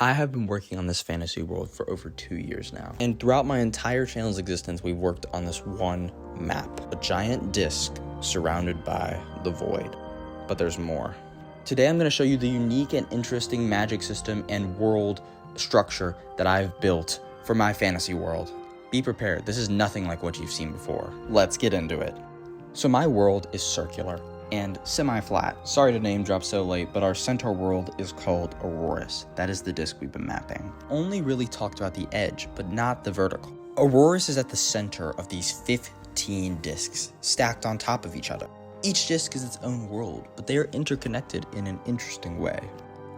I have been working on this fantasy world for over 2 years now, and throughout my entire channel's existence, we've worked on this one map, a giant disc surrounded by the void. But there's more. Today I'm going to show you the unique and interesting magic system and world structure that I've built for my fantasy world. Be prepared, this is nothing like what you've seen before. Let's get into it. So my world is circular and semi-flat. Sorry to name drop so late, but our centaur world is called Aurorus. That is the disc we've been mapping. Only really talked about the edge, but not the vertical. Aurorus is at the center of these 15 discs stacked on top of each other. Each disc is its own world, but they are interconnected in an interesting way.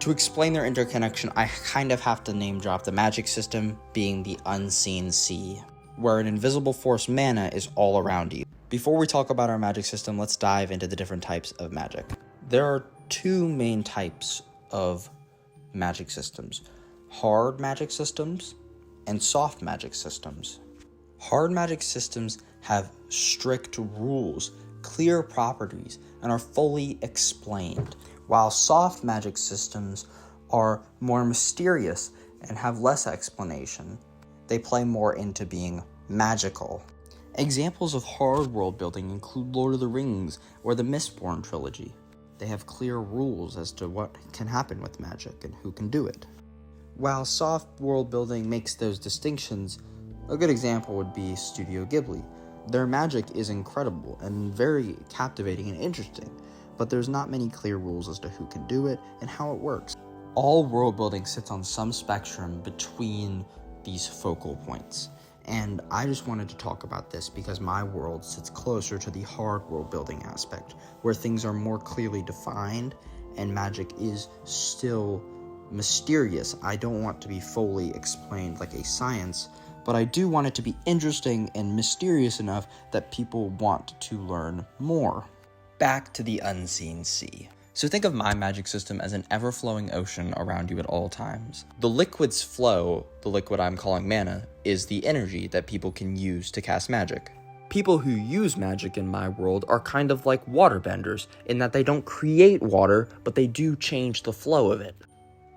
To explain their interconnection, I kind of have to name drop the magic system being the unseen sea, where an invisible force mana is all around you. Before we talk about our magic system, let's dive into the different types of magic. There are two main types of magic systems: hard magic systems and soft magic systems. Hard magic systems have strict rules, clear properties, and are fully explained, while soft magic systems are more mysterious and have less explanation. They play more into being magical. Examples of hard world building include Lord of the Rings or the Mistborn trilogy. They have clear rules as to what can happen with magic and who can do it. While soft world building makes those distinctions, a good example would be Studio Ghibli. Their magic is incredible and very captivating and interesting, but there's not many clear rules as to who can do it and how it works. All world building sits on some spectrum between these focal points. And I just wanted to talk about this because my world sits closer to the hard world building aspect, where things are more clearly defined and magic is still mysterious. I don't want to be fully explained like a science, but I do want it to be interesting and mysterious enough that people want to learn more. Back to the unseen sea. So think of my magic system as an ever-flowing ocean around you at all times. The liquid's flow, the liquid I'm calling mana, is the energy that people can use to cast magic. People who use magic in my world are kind of like waterbenders, in that they don't create water, but they do change the flow of it.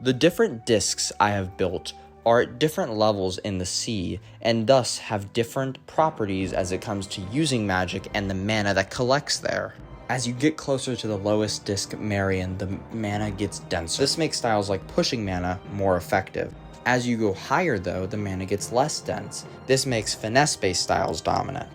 The different discs I have built are at different levels in the sea, and thus have different properties as it comes to using magic and the mana that collects there. As you get closer to the lowest disc Marion, the mana gets denser. This makes styles like pushing mana more effective. As you go higher though, the mana gets less dense. This makes finesse-based styles dominant.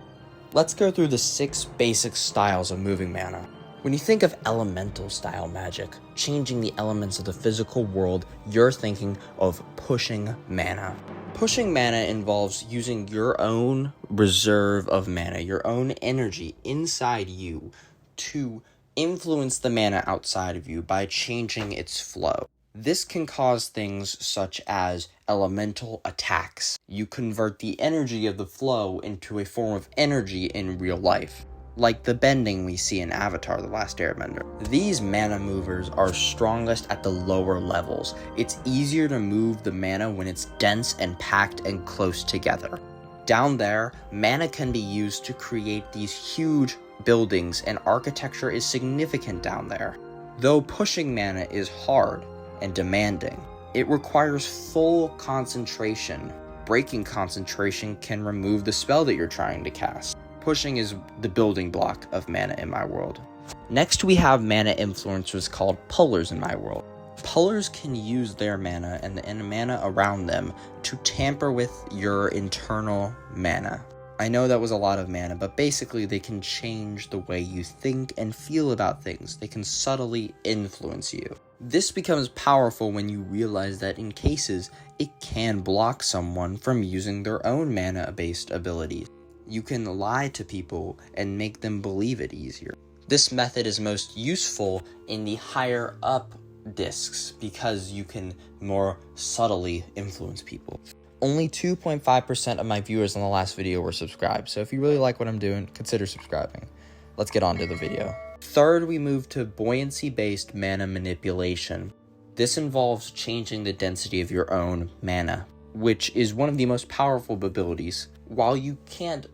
Let's go through the 6 basic styles of moving mana. When you think of elemental style magic, changing the elements of the physical world, you're thinking of pushing mana. Pushing mana involves using your own reserve of mana, your own energy inside you, to influence the mana outside of you by changing its flow. This can cause things such as elemental attacks. You convert the energy of the flow into a form of energy in real life, like the bending we see in Avatar: The Last Airbender. These mana movers are strongest at the lower levels. It's easier to move the mana when it's dense and packed and close together. Down there, mana can be used to create these huge buildings, and architecture is significant down there. Though pushing mana is hard and demanding, it requires full concentration. Breaking concentration can remove the spell that you're trying to cast. Pushing is the building block of mana in my world. Next, we have mana influencers called pullers in my world. Pullers can use their mana and the mana around them to tamper with your internal mana. I know that was a lot of mana, but basically they can change the way you think and feel about things. They can subtly influence you. This becomes powerful when you realize that in cases, it can block someone from using their own mana-based abilities. You can lie to people and make them believe it easier. This method is most useful in the higher up discs because you can more subtly influence people. Only 2.5% of my viewers on the last video were subscribed, so if you really like what I'm doing, consider subscribing. Let's get on to the video. Third, we move to buoyancy-based mana manipulation. This involves changing the density of your own mana, which is one of the most powerful abilities. While you can't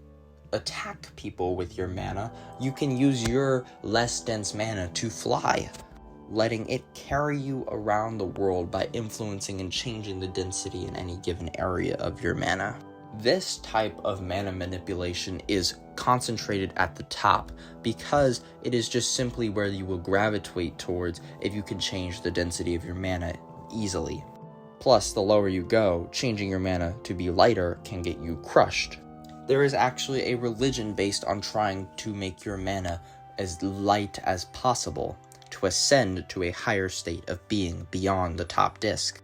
attack people with your mana, you can use your less dense mana to fly. letting it carry you around the world by influencing and changing the density in any given area of your mana. This type of mana manipulation is concentrated at the top because it is just simply where you will gravitate towards if you can change the density of your mana easily. Plus, the lower you go, changing your mana to be lighter can get you crushed. There is actually a religion based on trying to make your mana as light as possible to ascend to a higher state of being beyond the top disc.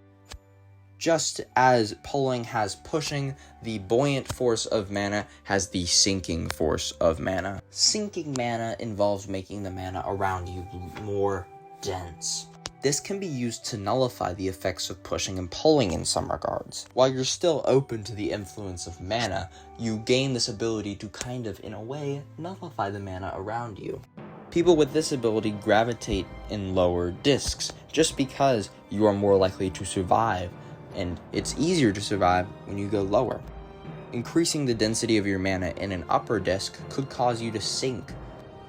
Just as pulling has pushing, the buoyant force of mana has the sinking force of mana. Sinking mana involves making the mana around you more dense. This can be used to nullify the effects of pushing and pulling in some regards. While you're still open to the influence of mana, you gain this ability to kind of, in a way, nullify the mana around you. People with this ability gravitate in lower discs, just because you are more likely to survive, and it's easier to survive when you go lower. Increasing the density of your mana in an upper disc could cause you to sink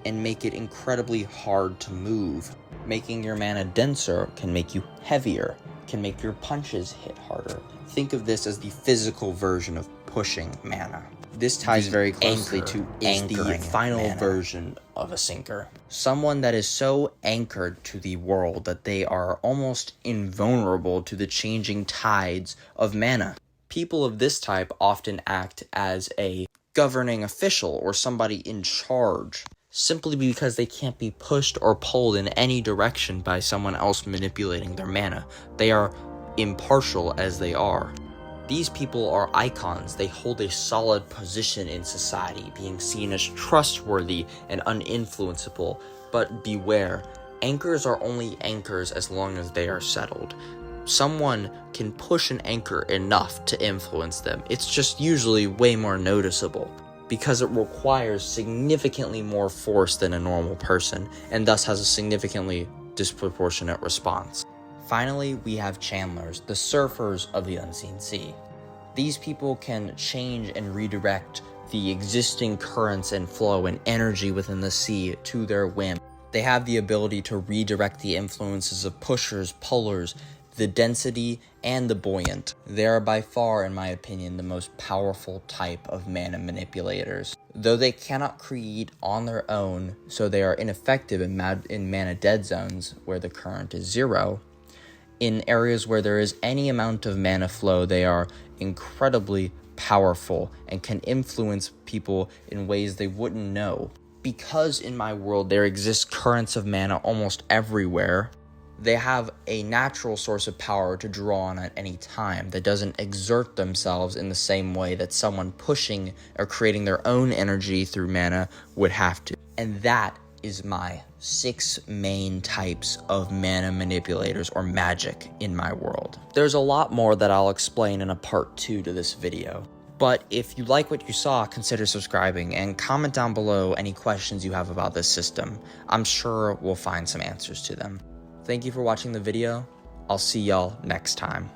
and make it incredibly hard to move. Making your mana denser can make you heavier, can make your punches hit harder. Think of this as the physical version of pushing mana. This ties very closely to the final version of a sinker. Someone that is so anchored to the world that they are almost invulnerable to the changing tides of mana. People of this type often act as a governing official or somebody in charge, simply because they can't be pushed or pulled in any direction by someone else manipulating their mana. They are impartial as they are. These people are icons. They hold a solid position in society, being seen as trustworthy and uninfluenceable. But beware, anchors are only anchors as long as they are settled. Someone can push an anchor enough to influence them. It's just usually way more noticeable, because it requires significantly more force than a normal person, and thus has a significantly disproportionate response. Finally, we have channelers, the surfers of the unseen sea. These people can change and redirect the existing currents and flow and energy within the sea to their whim. They have the ability to redirect the influences of pushers, pullers, the density, and the buoyant. They are by far, in my opinion, the most powerful type of mana manipulators. Though they cannot create on their own, so they are ineffective in mana dead zones where the current is 0, in areas where there is any amount of mana flow, they are incredibly powerful and can influence people in ways they wouldn't know. Because in my world there exist currents of mana almost everywhere, they have a natural source of power to draw on at any time that doesn't exert themselves in the same way that someone pushing or creating their own energy through mana would have to. And that is my 6 main types of mana manipulators or magic in my world. There's a lot more that I'll explain in a part 2 to this video. But if you like what you saw, consider subscribing and comment down below any questions you have about this system. I'm sure we'll find some answers to them. Thank you for watching the video. I'll see y'all next time.